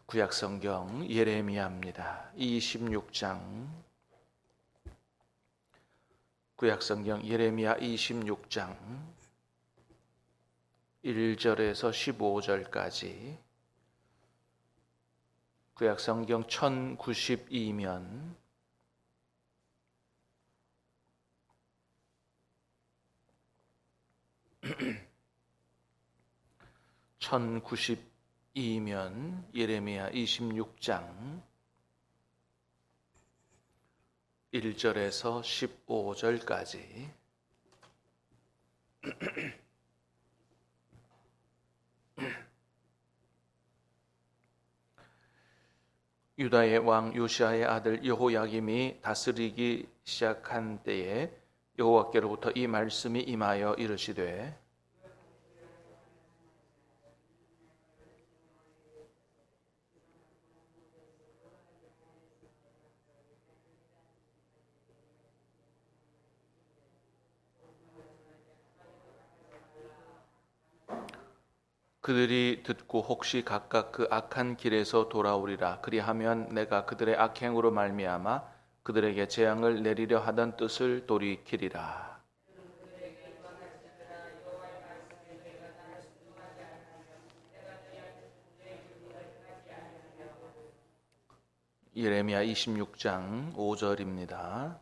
구약성경 예레미야입니다. 26장 구약성경 예레미야 26장 1절에서 15절까지 구약성경 1092면 1092면 예레미야 26장 1절에서 15절까지 유다의 왕 요시야의 아들 여호야김이 다스리기 시작한 때에 여호와께로부터 이 말씀이 임하여 이르시되 그들이 듣고 혹시 각각 그 악한 길에서 돌아오리라. 그리하면 내가 그들의 악행으로 말미암아 그들에게 재앙을 내리려 하던 뜻을 돌이키리라. 예레미야 26장 5절입니다.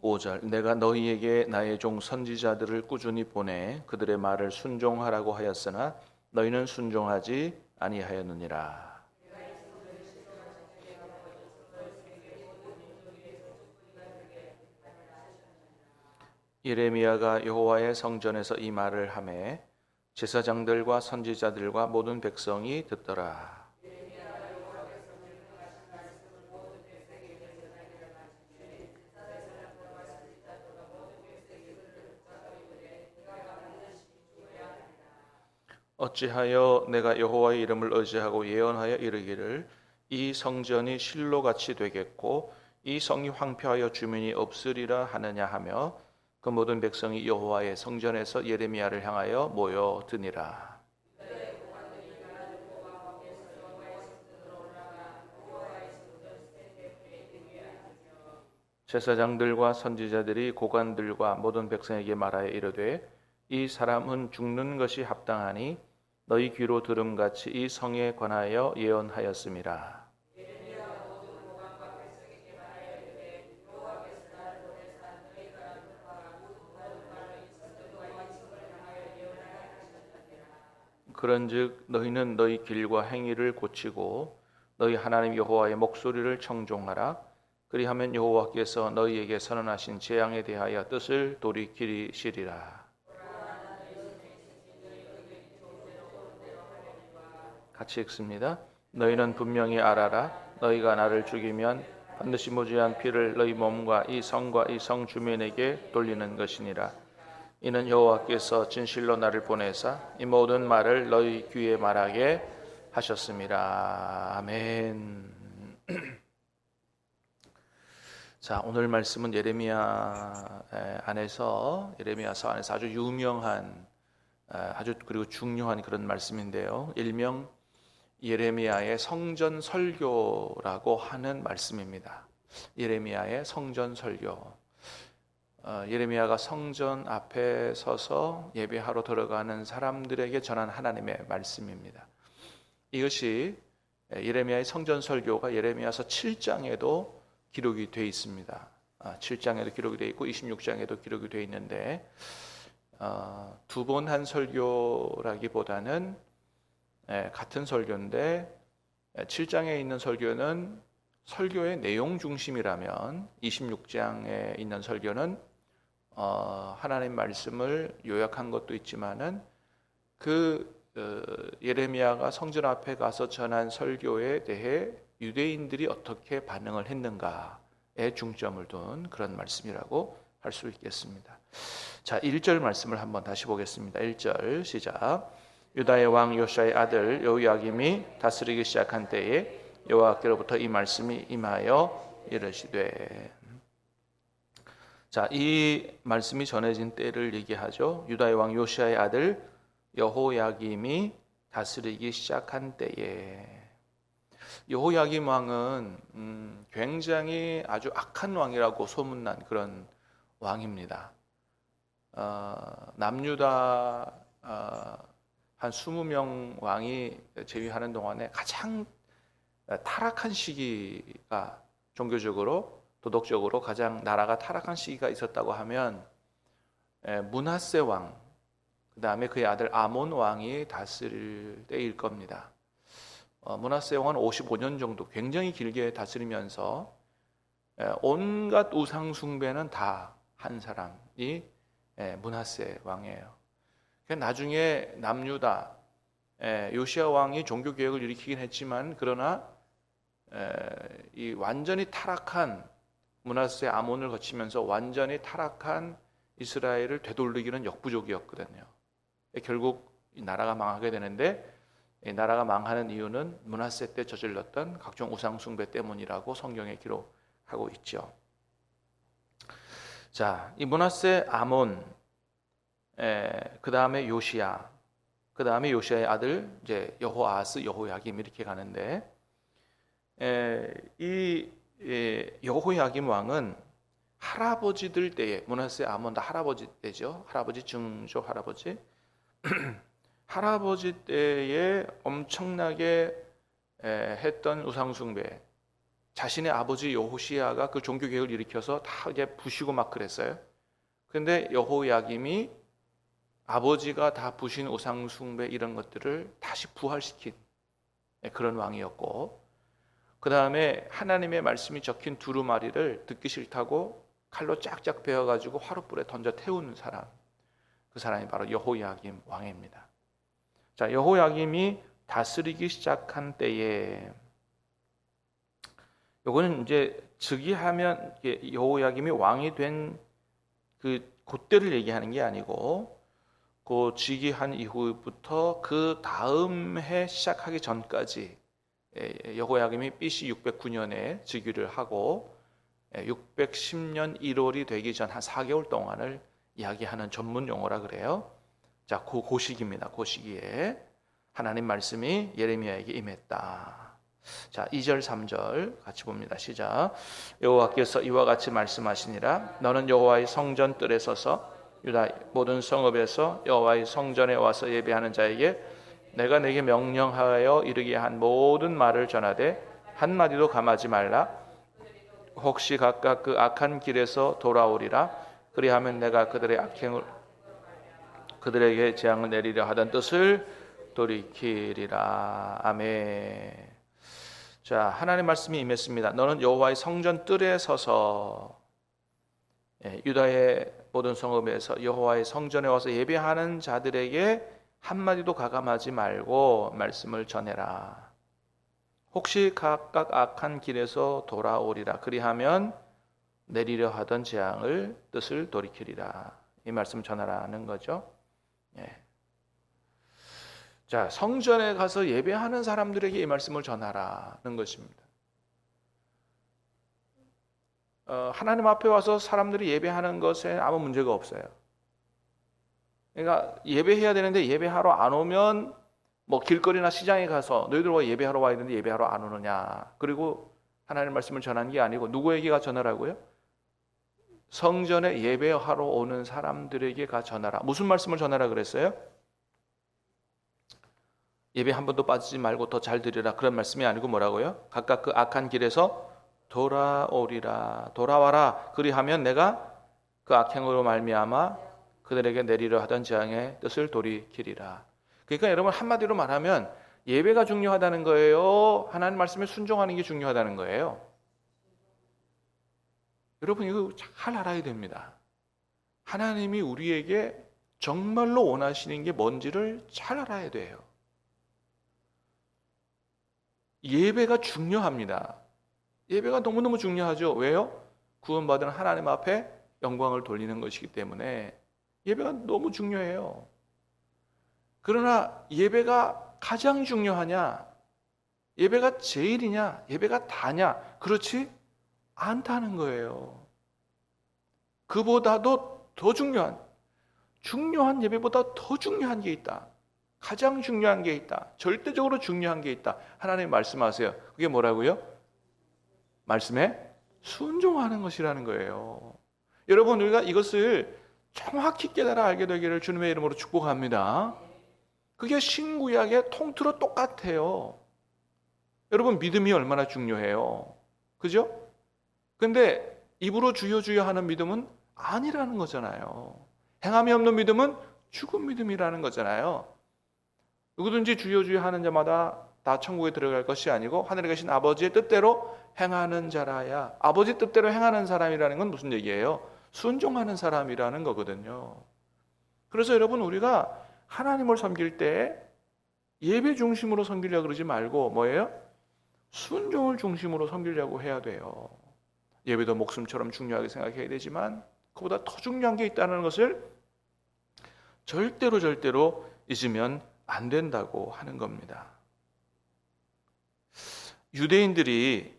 5절 내가 너희에게 나의 종 선지자들을 꾸준히 보내 그들의 말을 순종하라고 하였으나 너희는 순종하지 아니하였느니라. 예레미야가 여호와의 성전에서 이 말을 하매 제사장들과 선지자들과 모든 백성이 듣더라. 어찌하여 내가 여호와의 이름을 의지하고 예언하여 이르기를 이 성전이 실로같이 되겠고 이 성이 황폐하여 주민이 없으리라 하느냐 하며 그 모든 백성이 여호와의 성전에서 예레미야를 향하여 모여드니라. 제사장들과 선지자들이 고관들과 모든 백성에게 말하여 이르되 이 사람은 죽는 것이 합당하니 너희 귀로 들음같이 이 성에 관하여 예언하였음이라. 그런즉 너희는 너희 길과 행위를 고치고 너희 하나님 여호와의 목소리를 청종하라. 그리하면 여호와께서 너희에게 선언하신 재앙에 대하여 뜻을 돌이키시리라. 같이 읽습니다. 너희는 분명히 알아라. 너희가 나를 죽이면 반드시 무죄한 피를 너희 몸과 이 성과 이 성 주민에게 돌리는 것이니라. 이는 여호와께서 진실로 나를 보내사 이 모든 말을 너희 귀에 말하게 하셨습니다. 아멘. 자, 오늘 말씀은 예레미야서 안에서 아주 유명한 아주 그리고 중요한 그런 말씀인데요. 일명 예레미야의 성전 설교라고 하는 말씀입니다. 예레미야의 성전 설교. 예레미야가 성전 앞에 서서 예배하러 들어가는 사람들에게 전한 하나님의 말씀입니다. 이것이 예레미야의 성전 설교가 예레미야서 7장에도 기록이 되어 있습니다. 7장에도 기록이 되어 있고 26장에도 기록이 되어 있는데 두 번 한 설교라기보다는 같은 설교인데 7장에 있는 설교는 설교의 내용 중심이라면 26장에 있는 설교는 하나님 말씀을 요약한 것도 있지만은 예레미야가 성전 앞에 가서 전한 설교에 대해 유대인들이 어떻게 반응을 했는가에 중점을 둔 그런 말씀이라고 할 수 있겠습니다. 자, 1절 말씀을 한번 다시 보겠습니다. 1절 시작. 유다의 왕 요시야의 아들 여호야김이 다스리기 시작한 때에 여호와께로부터 이 말씀이 임하여 이르시되. 자, 이 말씀이 전해진 때를 얘기하죠. 유다의 왕 요시야의 아들 여호야김이 다스리기 시작한 때에 여호야김 왕은 굉장히 아주 악한 왕이라고 소문난 그런 왕입니다. 남유다 한 20명 왕이 재위하는 동안에 가장 타락한 시기가, 종교적으로 도덕적으로 가장 나라가 타락한 시기가 있었다고 하면 므낫세 왕, 그 다음에 그의 아들 아몬 왕이 다스릴 때일 겁니다. 므낫세 왕은 55년 정도 굉장히 길게 다스리면서 온갖 우상 숭배는 다 한 사람이 므낫세 왕이에요. 나중에 남유다 요시야 왕이 종교 개혁을 일으키긴 했지만, 그러나 이 완전히 타락한 므낫세 아몬을 거치면서 완전히 타락한 이스라엘을 되돌리기는 역부족이었거든요. 결국 이 나라가 망하게 되는데, 이 나라가 망하는 이유는 므낫세 때 저질렀던 각종 우상 숭배 때문이라고 성경에 기록하고 있죠. 자, 이 므낫세 아몬, 그 다음에 요시야, 그 다음에 요시야의 아들 이제 여호아스, 여호야김 이렇게 가는데, 이 여호야김 왕은 할아버지들 때에, 므낫세 아몬 다 할아버지 때죠. 할아버지, 증조 할아버지. 할아버지 때에 엄청나게 했던 우상 숭배, 자신의 아버지 여호시야가 그 종교 개혁을 일으켜서 다 이제 부시고 막 그랬어요. 그런데 여호야김이 아버지가 다 부신 우상 숭배 이런 것들을 다시 부활시킨 그런 왕이었고, 그 다음에 하나님의 말씀이 적힌 두루마리를 듣기 싫다고 칼로 쫙쫙 베어가지고 화롯불에 던져 태우는 사람, 그 사람이 바로 여호야김 왕입니다. 자, 여호야김이 다스리기 시작한 때에, 요거는 이제 즉위하면 여호야김이 왕이 된 그때를 얘기하는 게 아니고, 그 즉위한 이후부터 그 다음 해 시작하기 전까지, 여호야김이 BC 609년에 즉위를 하고 610년 1월이 되기 전 한 4개월 동안을 이야기하는 전문 용어라 그래요. 자, 그 시기입니다. 그 시기에 하나님 말씀이 예레미야에게 임했다. 자, 2절 3절 같이 봅니다. 시작. 여호와께서 이와 같이 말씀하시니라. 너는 여호와의 성전 뜰에 서서 유다 모든 성읍에서 여호와의 성전에 와서 예배하는 자에게 내가 내게 명령하여 이르게 한 모든 말을 전하되 한마디도 감하지 말라. 혹시 각각 그 악한 길에서 돌아오리라. 그리하면 내가 그들의 악행을, 그들에게 재앙을 내리려 하던 뜻을 돌이키리라. 아멘. 자, 하나님의 말씀이 임했습니다. 너는 여호와의 성전 뜰에 서서, 유다의 모든 성읍에서 여호와의 성전에 와서 예배하는 자들에게 한마디도 가감하지 말고 말씀을 전해라. 혹시 각각 악한 길에서 돌아오리라. 그리하면 내리려 하던 재앙을, 뜻을 돌이키리라. 이 말씀 전하라는 거죠. 자, 성전에 가서 예배하는 사람들에게 이 말씀을 전하라는 것입니다. 하나님 앞에 와서 사람들이 예배하는 것에 아무 문제가 없어요. 그러니까 예배해야 되는데 예배하러 안 오면, 뭐 길거리나 시장에 가서 너희들 왜 예배하러 와야 되는데 예배하러 안 오느냐, 그리고 하나님 말씀을 전하는 게 아니고 누구에게가 전하라고요? 성전에 예배하러 오는 사람들에게 가 전하라. 무슨 말씀을 전하라 그랬어요? 예배 한 번도 빠지지 말고 더 잘 드리라, 그런 말씀이 아니고 뭐라고요? 각각 그 악한 길에서 돌아오리라. 돌아와라. 그리하면 내가 그 악행으로 말미암아 그들에게 내리려 하던 재앙의 뜻을 돌이키리라. 그러니까 여러분, 한마디로 말하면 예배가 중요하다는 거예요? 하나님 말씀에 순종하는 게 중요하다는 거예요? 여러분, 이거 잘 알아야 됩니다. 하나님이 우리에게 정말로 원하시는 게 뭔지를 잘 알아야 돼요. 예배가 중요합니다. 예배가 너무너무 중요하죠. 왜요? 구원받은 하나님 앞에 영광을 돌리는 것이기 때문에 예배가 너무 중요해요. 그러나 예배가 가장 중요하냐? 예배가 제일이냐? 예배가 다냐? 그렇지 않다는 거예요. 그보다도 더 중요한 예배보다 더 중요한 게 있다. 가장 중요한 게 있다. 절대적으로 중요한 게 있다. 하나님 말씀하세요. 그게 뭐라고요? 말씀에 순종하는 것이라는 거예요. 여러분, 우리가 이것을 정확히 깨달아 알게 되기를 주님의 이름으로 축복합니다. 그게 신구약의 통틀어 똑같아요. 여러분, 믿음이 얼마나 중요해요. 그죠? 근데 입으로 주여 주여 하는 믿음은 아니라는 거잖아요. 행함이 없는 믿음은 죽은 믿음이라는 거잖아요. 누구든지 주여 주여 하는 자마다 다 천국에 들어갈 것이 아니고 하늘에 계신 아버지의 뜻대로 행하는 자라야. 아버지 뜻대로 행하는 사람이라는 건 무슨 얘기예요? 순종하는 사람이라는 거거든요. 그래서 여러분, 우리가 하나님을 섬길 때 예배 중심으로 섬기려고 그러지 말고 뭐예요? 순종을 중심으로 섬기려고 해야 돼요. 예배도 목숨처럼 중요하게 생각해야 되지만 그보다 더 중요한 게 있다는 것을 절대로 잊으면 안 된다고 하는 겁니다. 유대인들이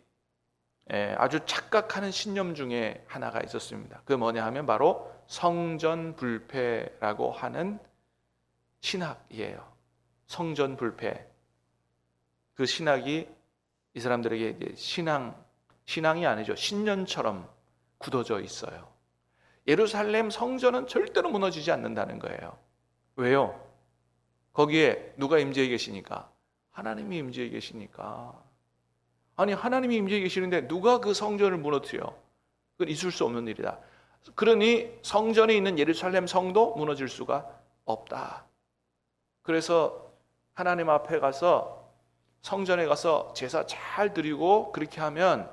아주 착각하는 신념 중에 하나가 있었습니다. 그게 뭐냐 하면 바로 성전불패라고 하는 신학이에요. 성전불패. 그 신학이 이 사람들에게 신앙이 아니죠. 신년처럼 굳어져 있어요. 예루살렘 성전은 절대로 무너지지 않는다는 거예요. 왜요? 거기에 누가 임재해 계시니까? 하나님이 임재해 계시니까. 아니, 하나님이 임재해 계시는데 누가 그 성전을 무너뜨려? 그건 있을 수 없는 일이다. 그러니 성전에 있는 예루살렘 성도 무너질 수가 없다. 그래서 하나님 앞에 가서 성전에 가서 제사 잘 드리고 그렇게 하면,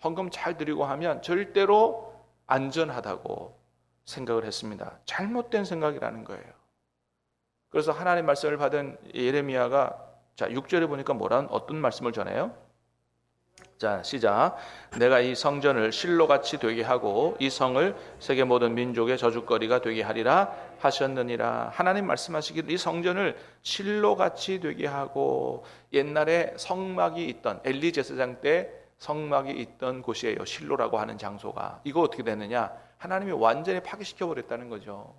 헌금 잘 드리고 하면 절대로 안전하다고 생각을 했습니다. 잘못된 생각이라는 거예요. 그래서 하나님 말씀을 받은 예레미야가, 자, 6절에 보니까 어떤 말씀을 전해요? 자, 시작. 내가 이 성전을 실로같이 되게 하고 이 성을 세계 모든 민족의 저주거리가 되게 하리라 하셨느니라. 하나님 말씀하시기를 이 성전을 실로같이 되게 하고, 옛날에 성막이 있던, 엘리 제사장 때 성막이 있던 곳이에요. 실로라고 하는 장소가. 이거 어떻게 됐느냐? 하나님이 완전히 파괴시켜 버렸다는 거죠.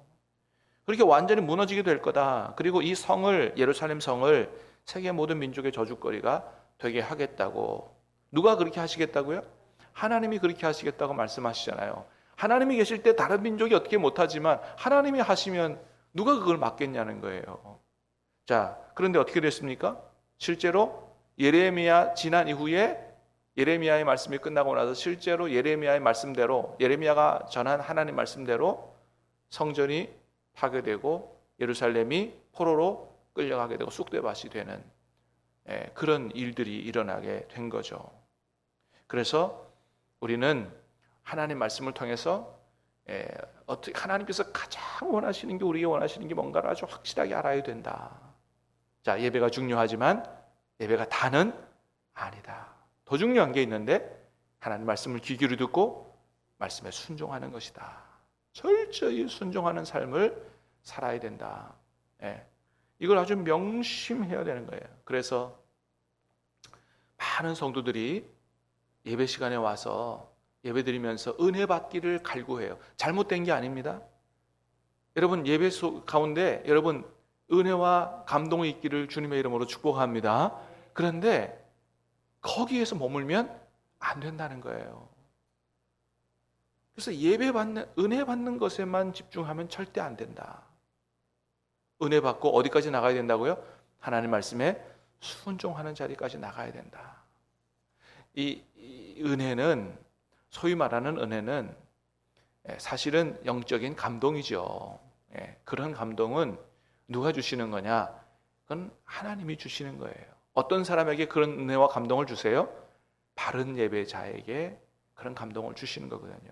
그렇게 완전히 무너지게 될 거다. 그리고 이 성을, 예루살렘 성을 세계 모든 민족의 저주거리가 되게 하겠다고. 누가 그렇게 하시겠다고요? 하나님이 그렇게 하시겠다고 말씀하시잖아요. 하나님이 계실 때 다른 민족이 어떻게 못하지만 하나님이 하시면 누가 그걸 막겠냐는 거예요. 자, 그런데 어떻게 됐습니까? 실제로 예레미야 지난 이후에 예레미야의 말씀이 끝나고 나서 실제로 예레미야의 말씀대로, 예레미야가 전한 하나님 말씀대로 성전이 파괴되고 예루살렘이 포로로 끌려가게 되고 쑥대밭이 되는 그런 일들이 일어나게 된 거죠. 그래서 우리는 하나님 말씀을 통해서 어떻게 하나님께서 가장 원하시는 게, 우리에게 원하시는 게 뭔가를 아주 확실하게 알아야 된다. 자, 예배가 중요하지만 예배가 다는 아니다. 더 중요한 게 있는데 하나님 말씀을 귀 기울여 듣고 말씀에 순종하는 것이다. 철저히 순종하는 삶을 살아야 된다. 이걸 아주 명심해야 되는 거예요. 그래서 많은 성도들이 예배 시간에 와서 예배 드리면서 은혜 받기를 갈구해요. 잘못된 게 아닙니다. 여러분, 예배 가운데 여러분 은혜와 감동이 있기를 주님의 이름으로 축복합니다. 그런데 거기에서 머물면 안 된다는 거예요. 그래서 은혜 받는 것에만 집중하면 절대 안 된다. 은혜 받고 어디까지 나가야 된다고요? 하나님 말씀에 순종하는 자리까지 나가야 된다. 이 은혜는, 소위 말하는 은혜는 사실은 영적인 감동이죠. 그런 감동은 누가 주시는 거냐? 그건 하나님이 주시는 거예요. 어떤 사람에게 그런 은혜와 감동을 주세요? 바른 예배자에게 그런 감동을 주시는 거거든요.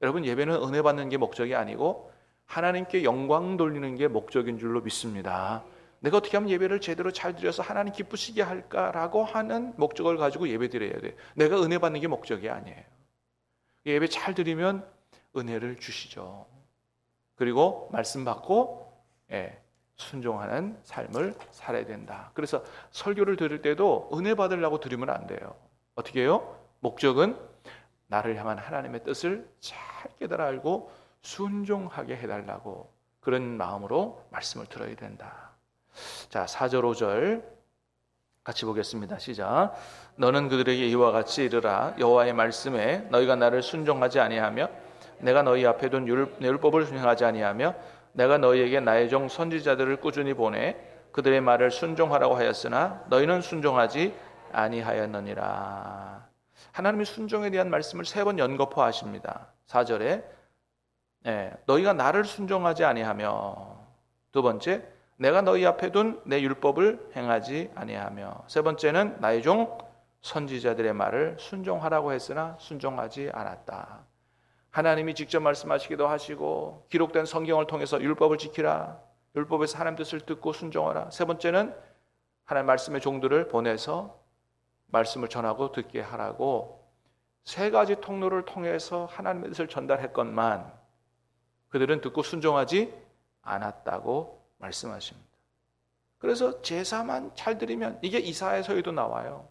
여러분, 예배는 은혜 받는 게 목적이 아니고 하나님께 영광 돌리는 게 목적인 줄로 믿습니다. 내가 어떻게 하면 예배를 제대로 잘 드려서 하나님 기쁘시게 할까라고 하는 목적을 가지고 예배 드려야 돼요. 내가 은혜 받는 게 목적이 아니에요. 예배 잘 드리면 은혜를 주시죠. 그리고 말씀 받고 순종하는 삶을 살아야 된다. 그래서 설교를 들을 때도 은혜 받으려고 드리면 안 돼요. 어떻게 해요? 목적은 나를 향한 하나님의 뜻을 잘 깨달아 알고 순종하게 해달라고, 그런 마음으로 말씀을 들어야 된다. 자, 4절 5절 같이 보겠습니다. 시작. 너는 그들에게 이와 같이 이르라. 여호와의 말씀에 너희가 나를 순종하지 아니하며 내가 너희 앞에 둔 율법을 순행하지 아니하며 내가 너희에게 나의 종 선지자들을 꾸준히 보내 그들의 말을 순종하라고 하였으나 너희는 순종하지 아니하였느니라. 하나님이 순종에 대한 말씀을 3번 연거푸하십니다. 4절에 너희가 나를 순종하지 아니하며, 두 번째 내가 너희 앞에 둔 내 율법을 행하지 아니하며, 세 번째는 나의 종 선지자들의 말을 순종하라고 했으나 순종하지 않았다. 하나님이 직접 말씀하시기도 하시고 기록된 성경을 통해서 율법을 지키라, 율법에서 하나님 뜻을 듣고 순종하라. 세 번째는 하나님 말씀의 종들을 보내서 말씀을 전하고 듣게 하라고 3가지 통로를 통해서 하나님의 뜻을 전달했건만 그들은 듣고 순종하지 않았다고 말씀하십니다. 그래서 제사만 잘 드리면, 이게 이사야서에도 나와요.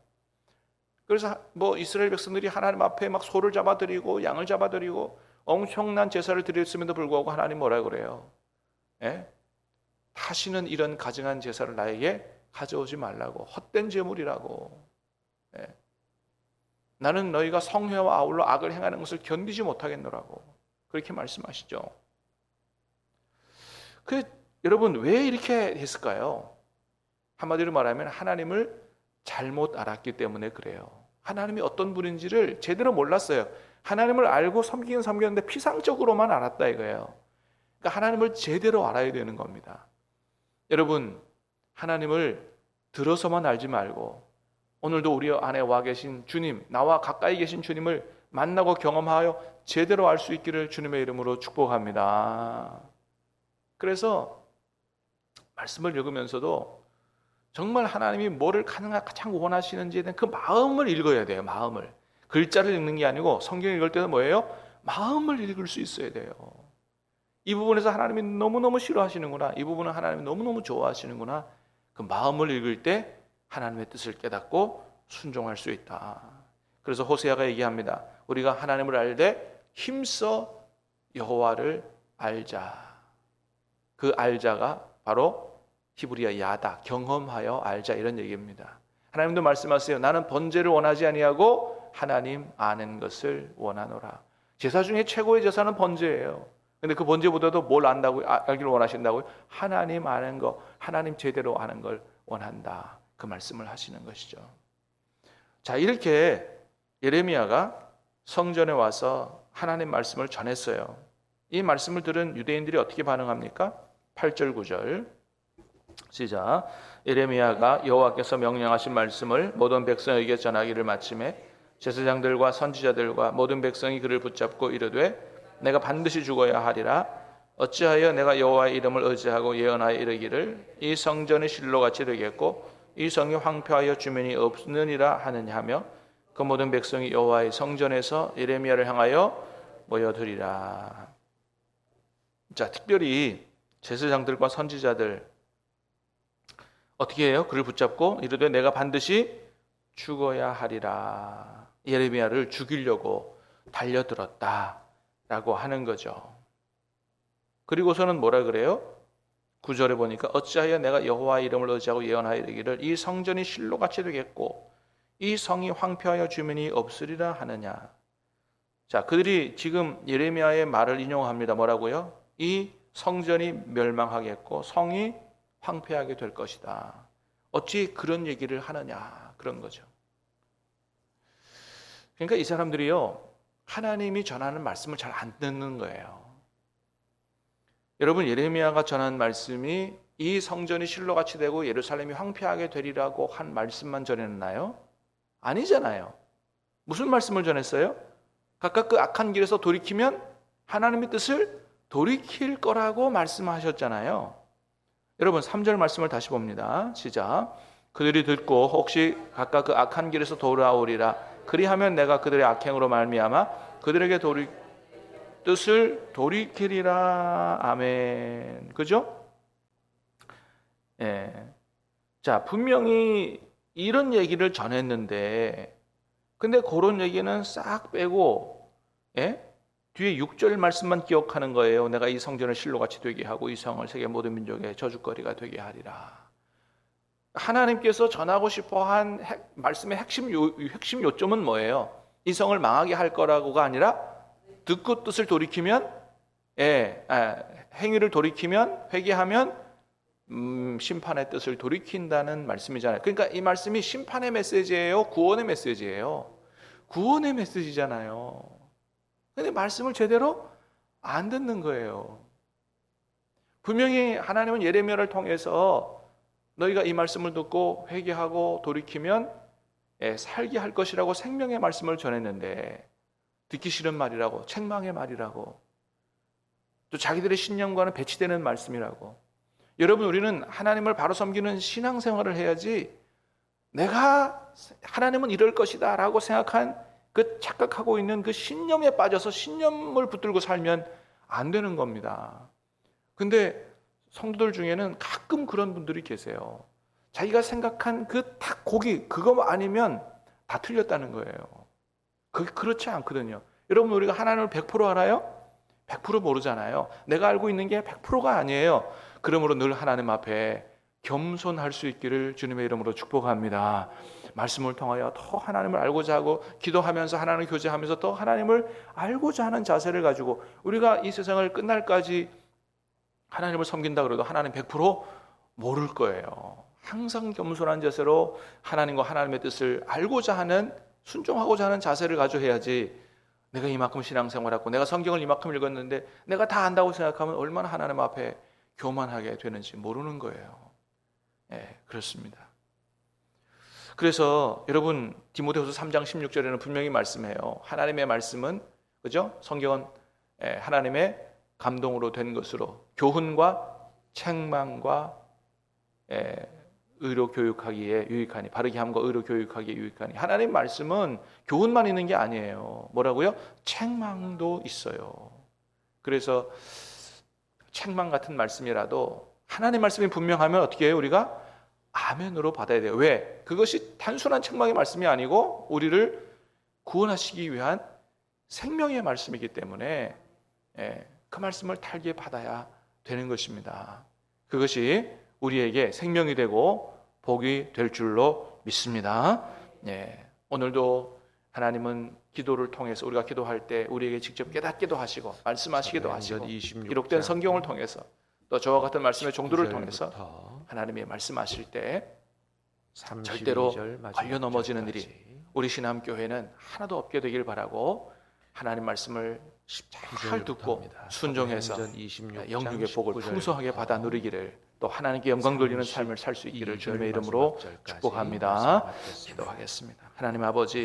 그래서 이스라엘 백성들이 하나님 앞에 막 소를 잡아드리고 양을 잡아드리고 엄청난 제사를 드렸음에도 불구하고 하나님 뭐라 그래요? 다시는 이런 가증한 제사를 나에게 가져오지 말라고, 헛된 제물이라고. 나는 너희가 성회와 아울러 악을 행하는 것을 견디지 못하겠노라고 그렇게 말씀하시죠. 여러분 왜 이렇게 했을까요? 한마디로 말하면 하나님을 잘못 알았기 때문에 그래요. 하나님이 어떤 분인지를 제대로 몰랐어요. 하나님을 알고 섬기긴 섬겼는데 피상적으로만 알았다 이거예요. 그러니까 하나님을 제대로 알아야 되는 겁니다. 여러분, 하나님을 들어서만 알지 말고 오늘도 우리 안에 와 계신 주님, 나와 가까이 계신 주님을 만나고 경험하여 제대로 알 수 있기를 주님의 이름으로 축복합니다. 그래서 말씀을 읽으면서도 정말 하나님이 뭐를 가장 원하시는지에 대한 그 마음을 읽어야 돼요. 마음을. 글자를 읽는 게 아니고 성경 읽을 때는 뭐예요? 마음을 읽을 수 있어야 돼요. 이 부분에서 하나님이 너무너무 싫어하시는구나, 이 부분은 하나님이 너무너무 좋아하시는구나, 그 마음을 읽을 때 하나님의 뜻을 깨닫고 순종할 수 있다. 그래서 호세아가 얘기합니다. 우리가 하나님을 알되 힘써 여호와를 알자. 그 알자가 바로 히브리어 야다, 경험하여 알자, 이런 얘기입니다. 하나님도 말씀하세요. 나는 번제를 원하지 아니하고 하나님 아는 것을 원하노라. 제사 중에 최고의 제사는 번제예요. 근데 그 번제보다도 뭘 알기를 원하신다고요? 하나님 아는 거, 하나님 제대로 아는 걸 원한다. 그 말씀을 하시는 것이죠. 자, 이렇게 예레미야가 성전에 와서 하나님 말씀을 전했어요. 이 말씀을 들은 유대인들이 어떻게 반응합니까? 8절 9절 시작. 예레미야가 여호와께서 명령하신 말씀을 모든 백성에게 전하기를 마침에 제사장들과 선지자들과 모든 백성이 그를 붙잡고 이르되 내가 반드시 죽어야 하리라. 어찌하여 내가 여호와의 이름을 의지하고 예언하여 이르기를 이 성전이 실로같이 되겠고 이 성이 황폐하여 주민이 없느니라 하느냐 하며 그 모든 백성이 여호와의 성전에서 예레미야를 향하여 모여들이라. 자, 특별히 제사장들과 선지자들 어떻게 해요? 그를 붙잡고 이르되 내가 반드시 죽어야 하리라. 예레미야를 죽이려고 달려들었다라고 하는 거죠. 그리고서는 뭐라 그래요? 9절에 보니까 어찌하여 내가 여호와의 이름을 의지하고 예언하여 이르기를 이 성전이 실로같이 되겠고 이 성이 황폐하여 주민이 없으리라 하느냐. 자, 그들이 지금 예레미야의 말을 인용합니다. 뭐라고요? 이 성전이 멸망하겠고 성이 황폐하게 될 것이다. 어찌 그런 얘기를 하느냐, 그런 거죠. 그러니까 이 사람들이요, 하나님이 전하는 말씀을 잘 안 듣는 거예요. 여러분, 예레미야가 전한 말씀이 이 성전이 실로같이 되고 예루살렘이 황폐하게 되리라고 한 말씀만 전했나요? 아니잖아요. 무슨 말씀을 전했어요? 각각 그 악한 길에서 돌이키면 하나님의 뜻을 돌이킬 거라고 말씀하셨잖아요. 여러분, 3절 말씀을 다시 봅니다. 시작. 그들이 듣고 혹시 각각 그 악한 길에서 돌아오리라. 그리하면 내가 그들의 악행으로 말미암아 그들에게 뜻을 돌이키리라. 아멘. 그죠? 예. 자, 분명히 이런 얘기를 전했는데, 근데 그런 얘기는 싹 빼고, 뒤에 6절 말씀만 기억하는 거예요. 내가 이 성전을 실로같이 되게 하고 이 성을 세계 모든 민족의 저주거리가 되게 하리라. 하나님께서 전하고 싶어한 말씀의 핵심 요점은 뭐예요? 이성을 망하게 할 거라고가 아니라 듣고 뜻을 돌이키면, 행위를 돌이키면, 회개하면 심판의 뜻을 돌이킨다는 말씀이잖아요. 그러니까 이 말씀이 심판의 메시지예요, 구원의 메시지예요? 구원의 메시지잖아요. 근데 말씀을 제대로 안 듣는 거예요. 분명히 하나님은 예레미야를 통해서 너희가 이 말씀을 듣고 회개하고 돌이키면 살게 할 것이라고 생명의 말씀을 전했는데, 듣기 싫은 말이라고, 책망의 말이라고, 또 자기들의 신념과는 배치되는 말씀이라고. 여러분, 우리는 하나님을 바로 섬기는 신앙생활을 해야지, 내가 하나님은 이럴 것이다 라고 생각한 그 착각하고 있는 그 신념에 빠져서 신념을 붙들고 살면 안 되는 겁니다. 근데 성도들 중에는 가끔 그런 분들이 계세요. 자기가 생각한 그 딱 고기, 그거 아니면 다 틀렸다는 거예요. 그게 그렇지 않거든요. 여러분, 우리가 하나님을 100% 알아요? 100% 모르잖아요. 내가 알고 있는 게 100%가 아니에요. 그러므로 늘 하나님 앞에 겸손할 수 있기를 주님의 이름으로 축복합니다. 말씀을 통하여 더 하나님을 알고자 하고, 기도하면서 하나님을 교제하면서 더 하나님을 알고자 하는 자세를 가지고, 우리가 이 세상을 끝날까지 하나님을 섬긴다 그래도 하나님 100% 모를 거예요. 항상 겸손한 자세로 하나님과 하나님의 뜻을 알고자 하는, 순종하고자 하는 자세를 가지고 해야지, 내가 이만큼 신앙생활하고 내가 성경을 이만큼 읽었는데 내가 다 안다고 생각하면 얼마나 하나님 앞에 교만하게 되는지 모르는 거예요. 그렇습니다. 그래서 여러분, 디모데후서 3장 16절에는 분명히 말씀해요. 하나님의 말씀은, 그죠? 성경은 하나님의 감동으로 된 것으로 교훈과 책망과 의로 교육하기에 유익하니, 바르게 함과 의로 교육하기에 유익하니. 하나님 말씀은 교훈만 있는 게 아니에요. 뭐라고요? 책망도 있어요. 그래서 책망 같은 말씀이라도 하나님 말씀이 분명하면 어떻게 해요? 우리가 아멘으로 받아야 돼요. 왜? 그것이 단순한 책망의 말씀이 아니고 우리를 구원하시기 위한 생명의 말씀이기 때문에 그 말씀을 달게 받아야 되는 것입니다. 그것이 우리에게 생명이 되고 복이 될 줄로 믿습니다. 오늘도 하나님은 기도를 통해서, 우리가 기도할 때 우리에게 직접 깨닫기도 하시고 말씀하시기도 하시고, 기록된 성경을 통해서, 또 저와 같은 말씀의 종도를 통해서 하나님이 말씀하실 때 절대로 걸려 넘어지는 일이 우리 신암교회는 하나도 없게 되길 바라고, 하나님 말씀을 잘 듣고 순종해서 영육의 복을 풍성하게 받아 누리기를, 또 하나님께 영광 돌리는 삶을 살 수 있기를 주님의 이름으로 축복합니다. 기도하겠습니다. 하나님 아버지,